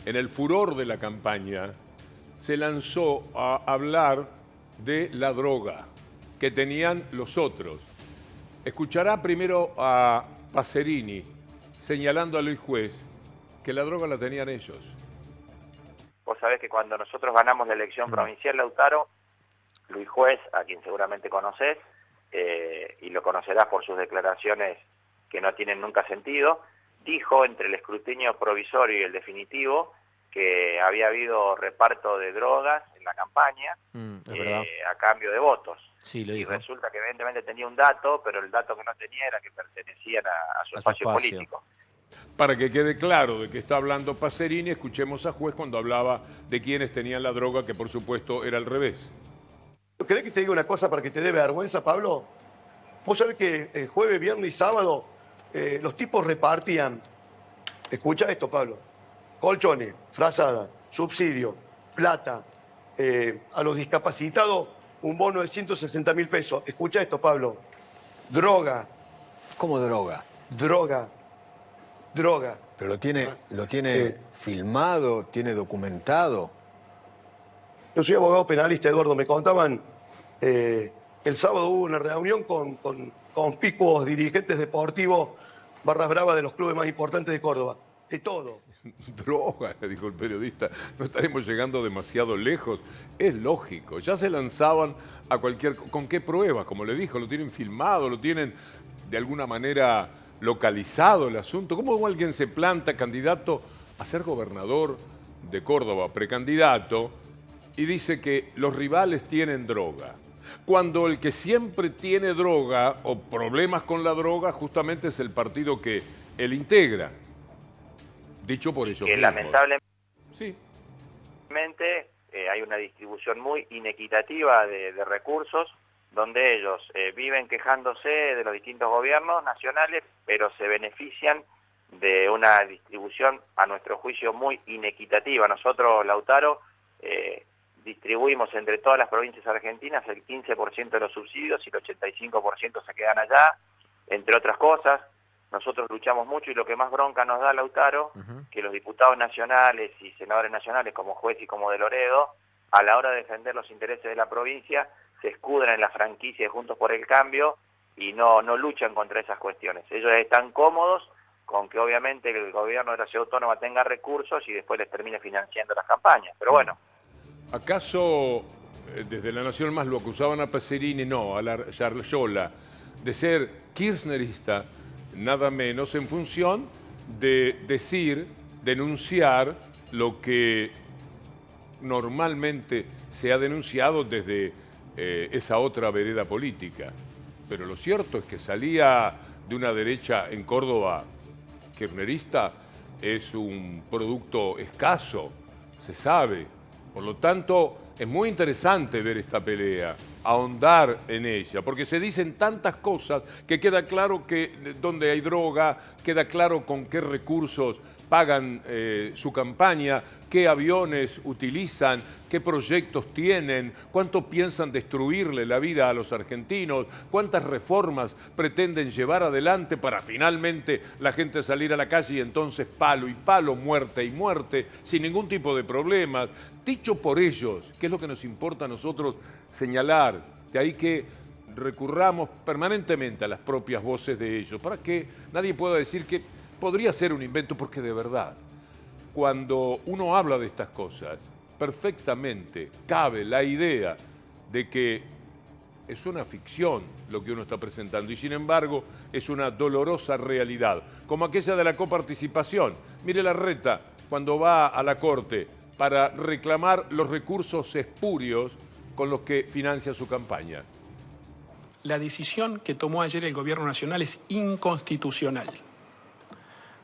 en el furor de la campaña, se lanzó a hablar de la droga que tenían los otros. Escuchará primero a Pacerini señalando a Luis Juez que la droga la tenían ellos.
Vos sabés que cuando nosotros ganamos la elección provincial, Lautaro, Luis Juez, a quien seguramente conocés, y lo conocerás por sus declaraciones que no tienen nunca sentido, dijo entre el escrutinio provisorio y el definitivo que había habido reparto de drogas en la campaña a cambio de votos.
Sí, lo dijo.
Y resulta que evidentemente tenía un dato, pero el dato que no tenía era que pertenecían a su espacio político.
Para que quede claro de qué está hablando Pacerini, escuchemos a Juez cuando hablaba de quienes tenían la droga, que por supuesto era al revés.
¿Querés que te diga una cosa para que te dé vergüenza, Pablo? Vos sabés que jueves, viernes y sábado los tipos repartían, escucha esto, Pablo, colchones, frazada, subsidio, plata, a los discapacitados un bono de 160.000 pesos. Escucha esto, Pablo, droga.
¿Cómo droga?
Droga.
¿Pero lo tiene filmado, tiene documentado?
Yo soy abogado penalista, Eduardo. Me contaban, el sábado hubo una reunión con conspicuos dirigentes deportivos barras bravas de los clubes más importantes de Córdoba. De todo.
Droga, le dijo el periodista. No estaremos llegando demasiado lejos. Es lógico. Ya se lanzaban a cualquier... ¿Con qué pruebas? Como le dijo, lo tienen filmado, lo tienen de alguna manera localizado el asunto. ¿Cómo alguien se planta candidato a ser gobernador de Córdoba, precandidato, y dice que los rivales tienen droga? Cuando el que siempre tiene droga o problemas con la droga justamente es el partido que él integra. Dicho por ellos mismos.
Lamentablemente
sí.
Hay una distribución muy inequitativa de recursos, donde ellos viven quejándose de los distintos gobiernos nacionales, pero se benefician de una distribución, a nuestro juicio, muy inequitativa. Nosotros, Lautaro, distribuimos entre todas las provincias argentinas el 15% de los subsidios y el 85% se quedan allá, entre otras cosas. Nosotros luchamos mucho y lo que más bronca nos da, Lautaro, que los diputados nacionales y senadores nacionales como Juez y como de Loredo, a la hora de defender los intereses de la provincia, se escudan en la franquicia de Juntos por el Cambio y no luchan contra esas cuestiones. Ellos están cómodos con que obviamente el gobierno de la ciudad autónoma tenga recursos y después les termine financiando las campañas. Pero bueno.
¿Acaso desde La Nación Más lo acusaban a Pacerini, no, a la Yarlora, de ser kirchnerista, nada menos, en función de denunciar lo que normalmente se ha denunciado desde esa otra vereda política? Pero lo cierto es que salía de una derecha en Córdoba kirchnerista, es un producto escaso, se sabe. Por lo tanto, Es muy interesante ver esta pelea, ahondar en ella, porque se dicen tantas cosas que queda claro que donde hay droga, queda claro con qué recursos pagan su campaña, qué aviones utilizan, qué proyectos tienen, cuánto piensan destruirle la vida a los argentinos, cuántas reformas pretenden llevar adelante para finalmente la gente salir a la calle y entonces palo y palo, muerte y muerte, sin ningún tipo de problemas. Dicho por ellos, que es lo que nos importa a nosotros señalar, de ahí que recurramos permanentemente a las propias voces de ellos, para que nadie pueda decir que podría ser un invento, porque de verdad, cuando uno habla de estas cosas, perfectamente cabe la idea de que es una ficción lo que uno está presentando y sin embargo es una dolorosa realidad, como aquella de la coparticipación. Mire Larreta cuando va a la Corte para reclamar los recursos espurios con los que financia su campaña.
La decisión que tomó ayer el Gobierno Nacional es inconstitucional.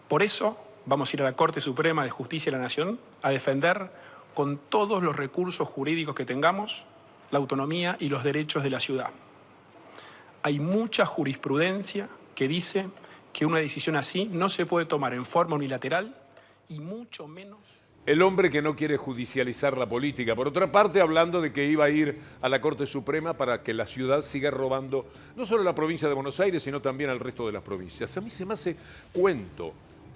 Por eso vamos a ir a la Corte Suprema de Justicia de la Nación a defender con todos los recursos jurídicos que tengamos la autonomía y los derechos de la ciudad. Hay mucha jurisprudencia que dice que una decisión así no se puede tomar en forma unilateral y mucho menos...
El hombre que no quiere judicializar la política. Por otra parte, hablando de que iba a ir a la Corte Suprema para que la ciudad siga robando no solo a la provincia de Buenos Aires, sino también al resto de las provincias. A mí se me hace cuento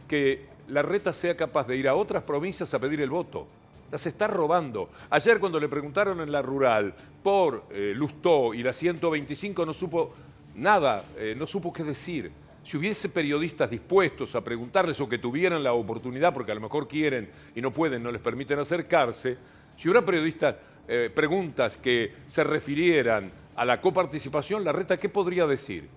que Larreta sea capaz de ir a otras provincias a pedir el voto. Las está robando. Ayer cuando le preguntaron en la rural por Lustó y la 125 no supo nada, no supo qué decir. Si hubiese periodistas dispuestos a preguntarles o que tuvieran la oportunidad, porque a lo mejor quieren y no pueden, no les permiten acercarse, si hubiera periodistas, preguntas que se refirieran a la coparticipación, Larreta, ¿qué podría decir?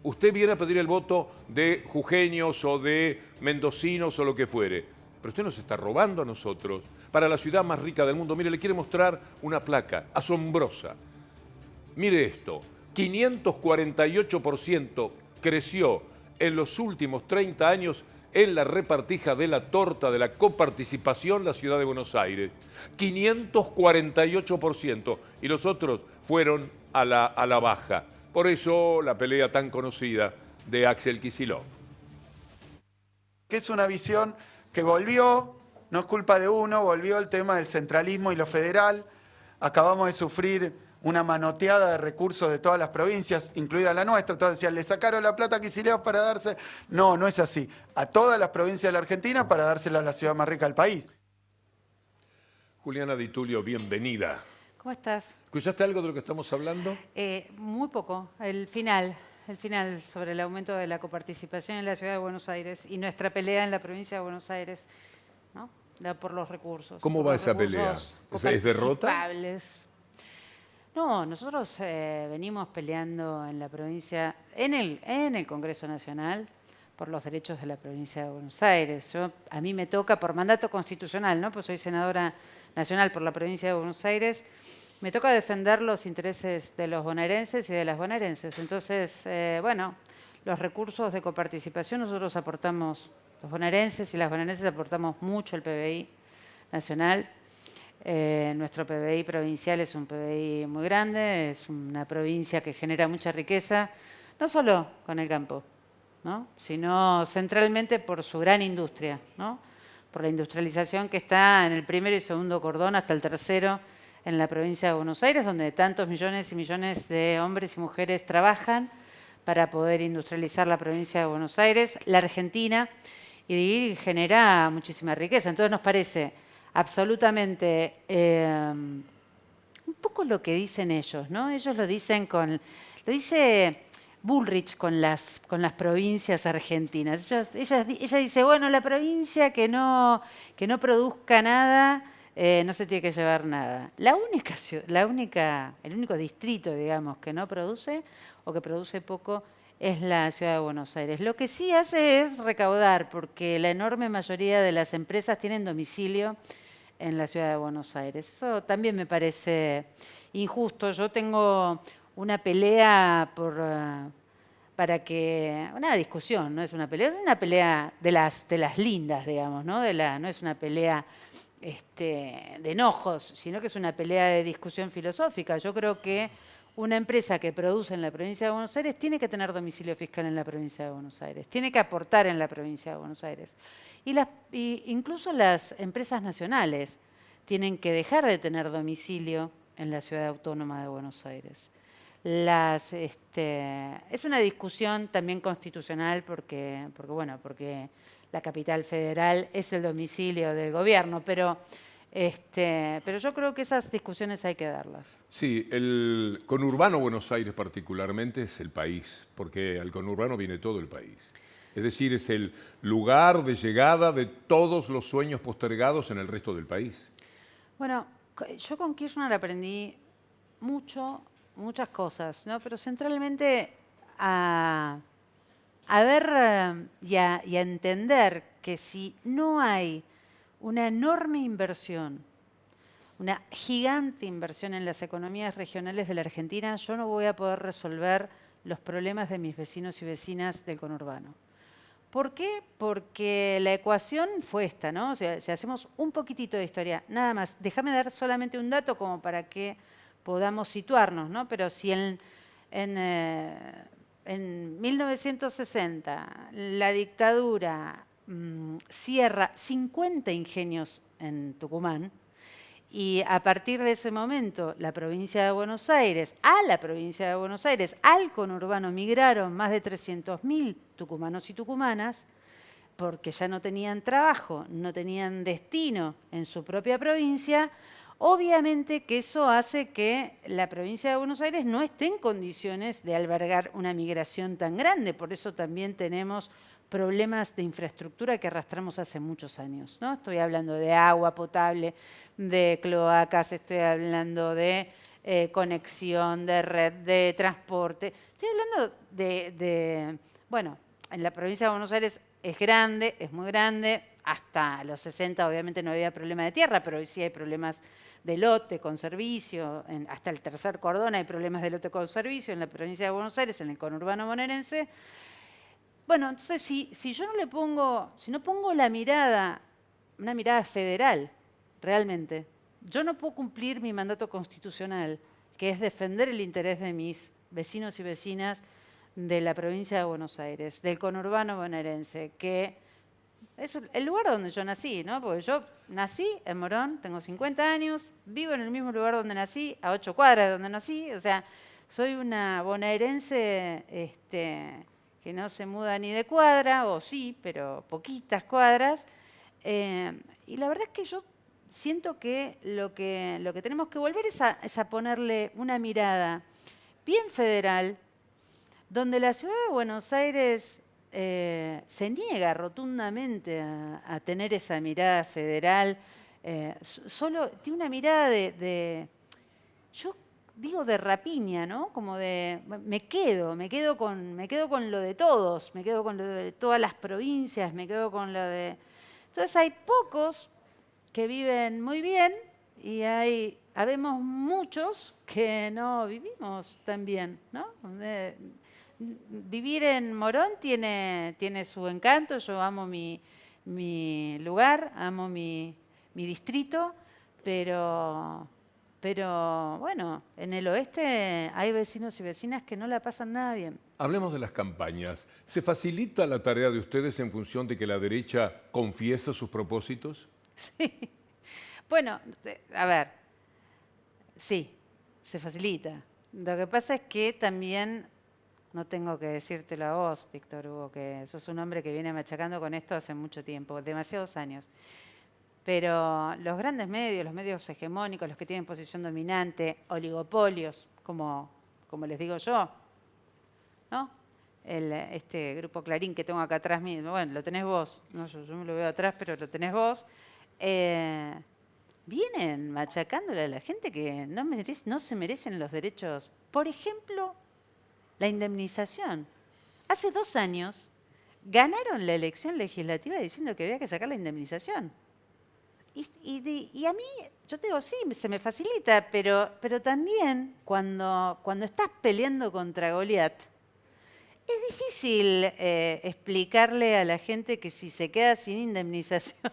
Usted viene a pedir el voto de jujeños o de mendocinos o lo que fuere, pero usted nos está robando a nosotros para la ciudad más rica del mundo. Mire, le quiero mostrar una placa asombrosa. Mire esto, 548% creció en los últimos 30 años en la repartija de la torta de la coparticipación la ciudad de Buenos Aires. 548%. Y los otros fueron a la baja. Por eso la pelea tan conocida de Axel Kicillof.
Que es una visión que volvió, no es culpa de uno, volvió el tema del centralismo y lo federal. Acabamos de sufrir una manoteada de recursos de todas las provincias, incluida la nuestra. Todos decían, le sacaron la plata a Kicillof para darse... No, no es así. A todas las provincias de la Argentina para dársela a la ciudad más rica del país.
Juliana Di Tulio, bienvenida.
¿Cómo estás?
¿Escuchaste algo de lo que estamos hablando?
Muy poco. El final sobre el aumento de la coparticipación en la ciudad de Buenos Aires y nuestra pelea en la provincia de Buenos Aires, ¿no? Por los recursos.
¿Cómo va esa pelea? ¿Es derrota?
No, nosotros venimos peleando en la provincia, en el Congreso Nacional, por los derechos de la provincia de Buenos Aires. A mí me toca por mandato constitucional, ¿no? Pues soy senadora nacional por la provincia de Buenos Aires. Me toca defender los intereses de los bonaerenses y de las bonaerenses. Entonces, bueno, los recursos de coparticipación nosotros aportamos, los bonaerenses y las bonaerenses aportamos mucho al PBI nacional. Nuestro PBI provincial es un PBI muy grande, es una provincia que genera mucha riqueza, no solo con el campo, ¿no? Sino centralmente por su gran industria, ¿no? Por la industrialización que está en el primero y segundo cordón hasta el tercero en la provincia de Buenos Aires, donde tantos millones y millones de hombres y mujeres trabajan para poder industrializar la provincia de Buenos Aires, la Argentina, y genera muchísima riqueza. Entonces nos parece absolutamente un poco lo que dicen ellos, ¿no? Ellos lo dicen lo dice Bullrich con las provincias argentinas. Ella dice, bueno, la provincia que no produzca nada, no se tiene que llevar nada. El único distrito, digamos, que no produce o que produce poco es la ciudad de Buenos Aires. Lo que sí hace es recaudar, porque la enorme mayoría de las empresas tienen domicilio en la ciudad de Buenos Aires. Eso también me parece injusto. Yo tengo una pelea para que... Una discusión, no es una pelea, es una pelea de las lindas, digamos, ¿no? No es una pelea de enojos, sino que es una pelea de discusión filosófica. Yo creo que una empresa que produce en la provincia de Buenos Aires tiene que tener domicilio fiscal en la provincia de Buenos Aires, tiene que aportar en la provincia de Buenos Aires. Y incluso las empresas nacionales tienen que dejar de tener domicilio en la ciudad autónoma de Buenos Aires. Es una discusión también constitucional porque la capital federal es el domicilio del gobierno, pero yo creo que esas discusiones hay que darlas.
Sí, el conurbano Buenos Aires particularmente es el país, porque al conurbano viene todo el país. Es decir, es el lugar de llegada de todos los sueños postergados en el resto del país.
Bueno, yo con Kirchner aprendí muchas cosas, ¿no? Pero centralmente a ver y a entender que si no hay una enorme inversión, una gigante inversión en las economías regionales de la Argentina, yo no voy a poder resolver los problemas de mis vecinos y vecinas del conurbano. ¿Por qué? Porque la ecuación fue esta, ¿no? O sea, si hacemos un poquitito de historia, nada más, déjame dar solamente un dato como para que podamos situarnos, ¿no? Pero si en 1960 la dictadura cierra 50 ingenios en Tucumán, y a partir de ese momento la provincia de Buenos Aires, al conurbano migraron más de 300.000 tucumanos y tucumanas, porque ya no tenían trabajo, no tenían destino en su propia provincia. Obviamente que eso hace que la provincia de Buenos Aires no esté en condiciones de albergar una migración tan grande. Por eso también tenemos problemas de infraestructura que arrastramos hace muchos años, ¿no? Estoy hablando de agua potable, de cloacas, estoy hablando de conexión, de red, de transporte. Estoy hablando bueno, en la provincia de Buenos Aires es grande, es muy grande. Hasta los 60 obviamente no había problema de tierra, pero hoy sí hay problemas de lote con servicio. Hasta el tercer cordón hay problemas de lote con servicio en la provincia de Buenos Aires, en el conurbano bonaerense. Bueno, entonces si yo no pongo la mirada, una mirada federal, realmente, yo no puedo cumplir mi mandato constitucional, que es defender el interés de mis vecinos y vecinas de la provincia de Buenos Aires, del conurbano bonaerense, que es el lugar donde yo nací, ¿no? Porque yo nací en Morón, tengo 50 años, vivo en el mismo lugar donde nací, a 8 cuadras de donde nací, o sea, soy una bonaerense que no se muda ni de cuadra, o sí, pero poquitas cuadras. Y la verdad es que yo siento que lo que tenemos que volver es a ponerle una mirada bien federal, donde la ciudad de Buenos Aires se niega rotundamente a tener esa mirada federal, solo tiene una mirada yo digo de rapiña, ¿no? Como de me quedo con lo de todos, me quedo con lo de todas las provincias, me quedo con lo de... Entonces hay pocos que viven muy bien y habemos muchos que no vivimos tan bien, ¿no? Vivir en Morón tiene su encanto, yo amo mi lugar, amo mi distrito, pero bueno, en el oeste hay vecinos y vecinas que no la pasan nada bien.
Hablemos de las campañas. ¿Se facilita la tarea de ustedes en función de que la derecha confiesa sus propósitos?
Sí. Bueno, a ver, sí, se facilita. Lo que pasa es que también, no tengo que decírtelo a vos, Víctor Hugo, que sos un hombre que viene machacando con esto hace mucho tiempo, demasiados años. Pero los grandes medios, los medios hegemónicos, los que tienen posición dominante, oligopolios, como les digo yo, ¿no? Este grupo Clarín que tengo acá atrás mismo, bueno, lo tenés vos, no, yo me lo veo atrás, pero lo tenés vos, vienen machacándole a la gente que no se merecen los derechos. Por ejemplo, la indemnización. Hace 2 años ganaron la elección legislativa diciendo que había que sacar la indemnización. Y a mí, yo te digo, sí, se me facilita, pero también cuando estás peleando contra Goliat, es difícil explicarle a la gente que si se queda sin indemnización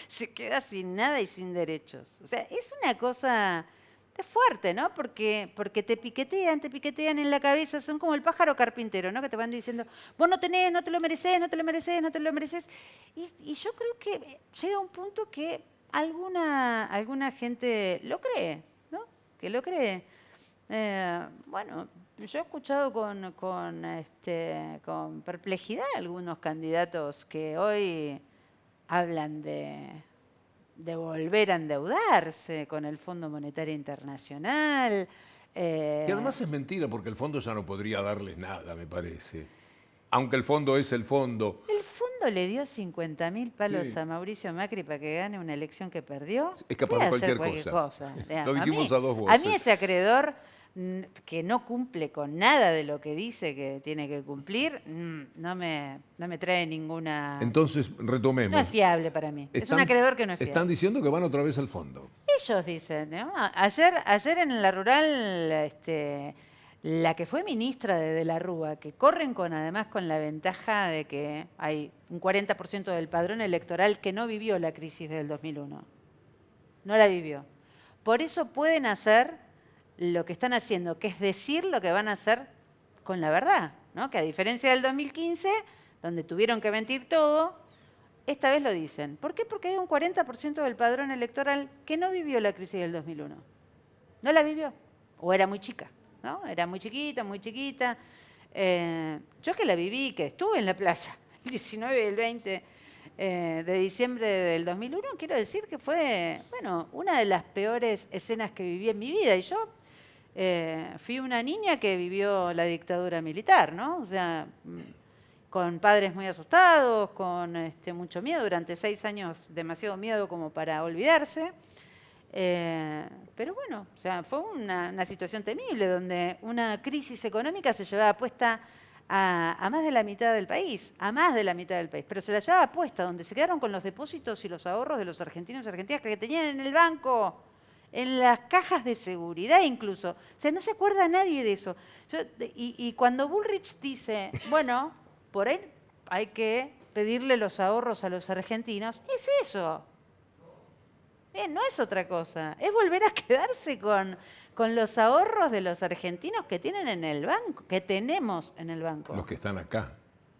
se queda sin nada y sin derechos. O sea, es una cosa fuerte, ¿no? Porque te piquetean en la cabeza, son como el pájaro carpintero, ¿no? Que te van diciendo, vos no tenés, no te lo merecés, no te lo merecés, no te lo merecés. Y yo creo que llega un punto que alguna gente lo cree, ¿no? Que lo cree. Bueno, yo he escuchado con perplejidad algunos candidatos que hoy hablan de volver a endeudarse con el Fondo Monetario Internacional.
Que además es mentira, porque el fondo ya no podría darles nada, me parece. Aunque el fondo es el fondo.
El fondo le dio 50.000 palos a Mauricio Macri para que gane una elección que perdió.
Es capaz de cualquier cosa. Lo dijimos a dos voces.
A mí ese acreedor que no cumple con nada de lo que dice que tiene que cumplir, no me trae ninguna...
Entonces, retomemos.
No es fiable para mí. Es un acreedor que no es fiable.
Están diciendo que van otra vez al fondo.
Ellos dicen, ¿no? Ayer en la rural, la que fue ministra de la Rúa, que corren además con la ventaja de que hay un 40% del padrón electoral que no vivió la crisis del 2001. No la vivió. Por eso pueden hacer lo que están haciendo, que es decir lo que van a hacer con la verdad, ¿no? Que a diferencia del 2015, donde tuvieron que mentir todo, esta vez lo dicen. ¿Por qué? Porque hay un 40% del padrón electoral que no vivió la crisis del 2001. No la vivió. O era muy chica, ¿no? Era muy chiquita, muy chiquita. Yo que la viví, que estuve en la playa el 19 y el 20 de diciembre del 2001, quiero decir que fue, bueno, una de las peores escenas que viví en mi vida. Y yo fui una niña que vivió la dictadura militar, ¿no? O sea, con padres muy asustados, con mucho miedo, durante 6 años demasiado miedo como para olvidarse. Pero bueno, o sea, fue una situación temible donde una crisis económica se llevaba puesta a más de la mitad del país, pero se la llevaba puesta, donde se quedaron con los depósitos y los ahorros de los argentinos y argentinas que tenían en el banco, en las cajas de seguridad incluso. O sea, no se acuerda nadie de eso. Y cuando Bullrich dice, bueno, por ahí hay que pedirle los ahorros a los argentinos, es eso. No es otra cosa. Es volver a quedarse con los ahorros de los argentinos que tienen en el banco, que tenemos en el banco.
Los que están acá.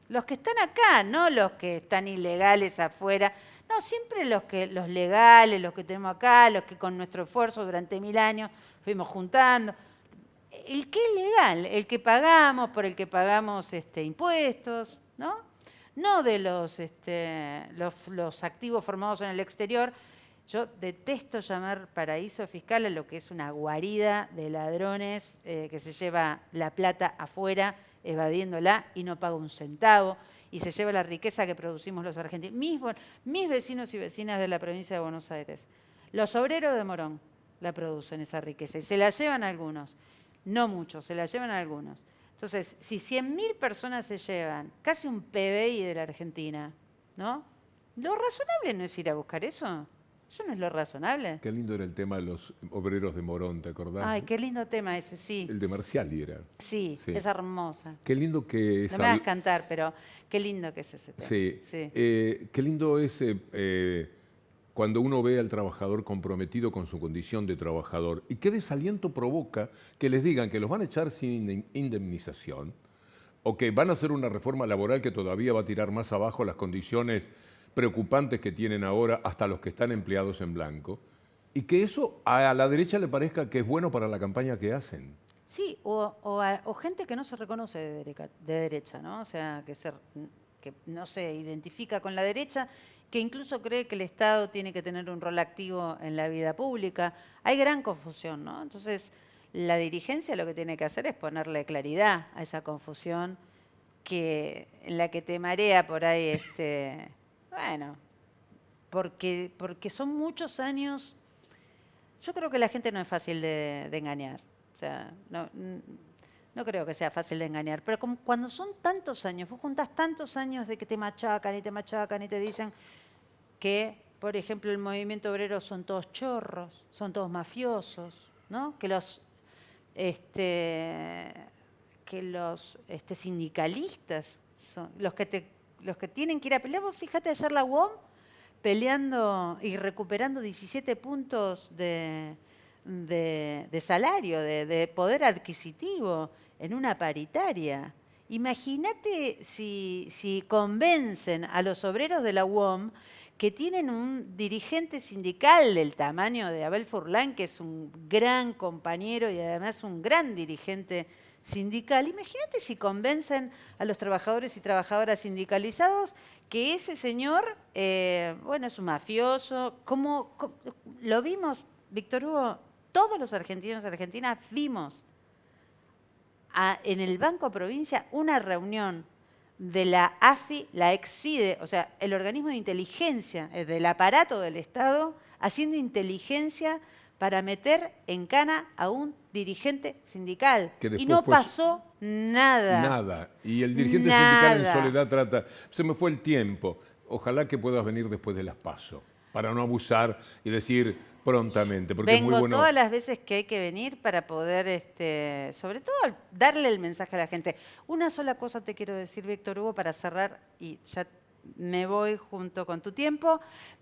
Los que están acá, no los que están ilegales afuera. No, siempre los legales, los que tenemos acá, los que con nuestro esfuerzo durante 1000 años fuimos juntando. El que es legal, el que pagamos, por el que pagamos impuestos, ¿no? No de los activos formados en el exterior. Yo detesto llamar paraíso fiscal a lo que es una guarida de ladrones que se lleva la plata afuera, evadiéndola y no paga un centavo, y se lleva la riqueza que producimos los argentinos. Mis vecinos y vecinas de la provincia de Buenos Aires, los obreros de Morón la producen esa riqueza, y se la llevan algunos, no muchos, se la llevan algunos. Entonces, si 100.000 personas se llevan casi un PBI de la Argentina, ¿no? Lo razonable no es ir a buscar eso. Eso no es lo razonable.
Qué lindo era el tema de los obreros de Morón, ¿te acordás?
Ay, qué lindo tema ese, sí.
El de Marciali era.
Sí, es hermosa.
Qué lindo que es...
No me hagas cantar, pero qué lindo que es ese tema.
Sí. Qué lindo es cuando uno ve al trabajador comprometido con su condición de trabajador. Y qué desaliento provoca que les digan que los van a echar sin indemnización o que van a hacer una reforma laboral que todavía va a tirar más abajo las condiciones preocupantes que tienen ahora hasta los que están empleados en blanco, y que eso a la derecha le parezca que es bueno para la campaña que hacen.
Sí, o gente que no se reconoce de derecha, ¿no? O sea, que no se identifica con la derecha, que incluso cree que el Estado tiene que tener un rol activo en la vida pública. Hay gran confusión, ¿no? Entonces, la dirigencia lo que tiene que hacer es ponerle claridad a esa confusión en la que te marea por ahí bueno, porque son muchos años. Yo creo que la gente no es fácil de engañar. O sea, no creo que sea fácil de engañar. Pero cuando son tantos años, vos juntás tantos años de que te machacan y te dicen que, por ejemplo, el movimiento obrero son todos chorros, son todos mafiosos, ¿no? Que los sindicalistas son los que tienen que ir a pelear. Vos fíjate, ayer la UOM peleando y recuperando 17 puntos de salario, de poder adquisitivo en una paritaria. Imagínate si convencen a los obreros de la UOM que tienen un dirigente sindical del tamaño de Abel Furlan, que es un gran compañero y además un gran dirigente sindical. Imagínate si convencen a los trabajadores y trabajadoras sindicalizados que ese señor, bueno, es un mafioso. ¿Cómo lo vimos, Víctor Hugo? Todos los argentinos y argentinas vimos en el Banco Provincia una reunión de la AFI, la ex-CIDE, o sea, el organismo de inteligencia del aparato del Estado, haciendo inteligencia para meter en cana a un dirigente sindical. Y no pasó nada.
Nada. Y el dirigente sindical en soledad trata... Se me fue el tiempo. Ojalá que puedas venir después de las PASO, para no abusar y decir prontamente. Porque
Vengo
es muy bueno.
Todas las veces que hay que venir para poder, sobre todo, darle el mensaje a la gente. Una sola cosa te quiero decir, Víctor Hugo, para cerrar, y ya me voy junto con tu tiempo,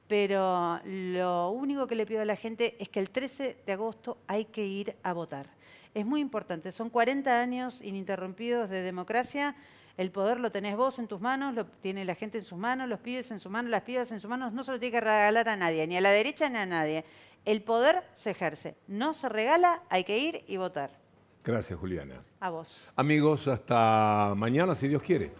pero lo único que le pido a la gente es que el 13 de agosto hay que ir a votar. Es muy importante, son 40 años ininterrumpidos de democracia. El poder lo tenés vos en tus manos, lo tiene la gente en sus manos, los pibes en sus manos, las pibas en sus manos. No se lo tiene que regalar a nadie, ni a la derecha ni a nadie. El poder se ejerce, no se regala, hay que ir y votar.
Gracias, Juliana.
A vos.
Amigos, hasta mañana, si Dios quiere.